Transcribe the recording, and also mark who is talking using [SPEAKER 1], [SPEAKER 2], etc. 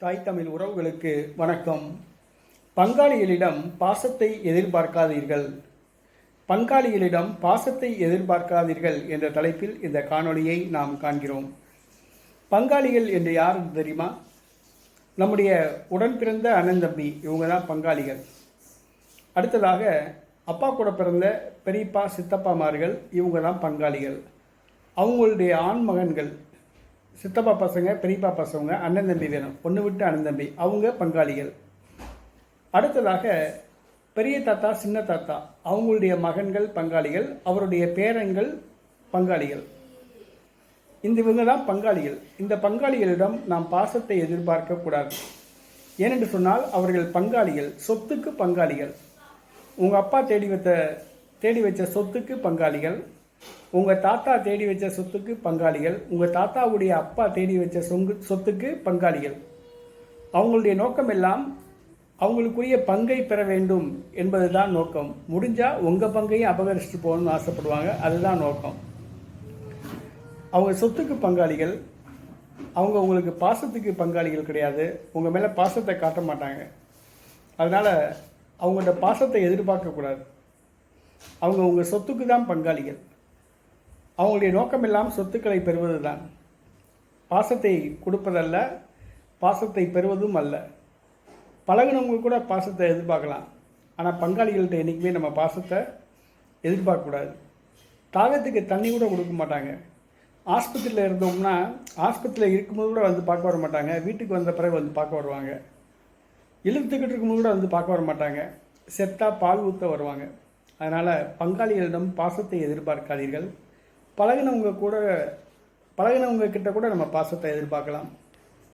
[SPEAKER 1] தாய் தமிழ் உறவுகளுக்கு வணக்கம். பங்காளிகளிடம் பாசத்தை எதிர்பார்க்காதீர்கள். பங்காளிகளிடம் பாசத்தை எதிர்பார்க்காதீர்கள் என்ற தலைப்பில் இந்த காணொளியை நாம் காண்கிறோம். பங்காளிகள் என்று யார் தெரியுமா? நம்முடைய உடன் பிறந்த அண்ணன் தம்பி, இவங்க தான் பங்காளிகள். அடுத்ததாக அப்பா கூட பிறந்த பெரியப்பா சித்தப்பாமார்கள், இவங்க தான் பங்காளிகள். அவங்களுடைய ஆண் மகன்கள், சித்தப்பா பசங்க, பெரியப்பா பசங்க, அண்ணன் தம்பி வேணும், ஒன்று விட்டு அண்ணன் தம்பி, அவங்க பங்காளிகள். அடுத்ததாக பெரிய தாத்தா சின்ன தாத்தா, அவங்களுடைய மகன்கள் பங்காளிகள், அவருடைய பேரன்கள் பங்காளிகள். இவங்க தான் பங்காளிகள். இந்த பங்காளிகளிடம் நாம் பாசத்தை எதிர்பார்க்க கூடாது. ஏனென்று சொன்னால் அவர்கள் பங்காளிகள், சொத்துக்கு பங்காளிகள். உங்கள் அப்பா தேடி வச்ச சொத்துக்கு பங்காளிகள், உங்கள் தாத்தா தேடி வச்ச சொத்துக்கு பங்காளிகள், உங்கள் தாத்தாவுடைய அப்பா தேடி வச்ச சொத்துக்கு பங்காளிகள். அவங்களுடைய நோக்கம் எல்லாம் அவங்களுக்குரிய பங்கை பெற வேண்டும் என்பது தான் நோக்கம். முடிஞ்சால் உங்கள் பங்கையும் அபகரிச்சுட்டு போகணும்னு ஆசைப்படுவாங்க. அதுதான் நோக்கம். அவங்க சொத்துக்கு பங்காளிகள். அவங்க உங்களுக்கு பாசத்துக்கு பங்காளிகள் கிடையாது. உங்கள் மேலே பாசத்தை காட்ட மாட்டாங்க. அதனால் அவங்கள்ட்ட பாசத்தை எதிர்பார்க்கக்கூடாது. அவங்க உங்கள் சொத்துக்கு தான் பங்காளிகள். அவங்களுடைய நோக்கமெல்லாம் சொத்துக்களை பெறுவது தான். பாசத்தை கொடுப்பதல்ல, பாசத்தை பெறுவதும் அல்ல. பழகினவங்க கூட பாசத்தை எதிர்பார்க்கலாம். ஆனால் பங்காளிகள்கிட்ட என்றைக்குமே நம்ம பாசத்தை எதிர்பார்க்கக்கூடாது. தாகத்துக்கு தண்ணி கூட கொடுக்க மாட்டாங்க. ஆஸ்பத்திரியில் இருந்தோம்னா, ஆஸ்பத்திரியில் இருக்கும்போது கூட வந்து பார்க்க வர மாட்டாங்க. வீட்டுக்கு வந்த பிறகு வந்து பார்க்க வருவாங்க. இழுத்துக்கிட்டு இருக்கும்போது கூட வந்து பார்க்க வர மாட்டாங்க. செத்தா பால் ஊற்ற வருவாங்க. அதனால் பங்காளிகளிடம் பாசத்தை எதிர்பார்க்காதீர்கள். பழகினவங்க கிட்ட கூட நம்ம பாசத்தை எதிர்பார்க்கலாம்.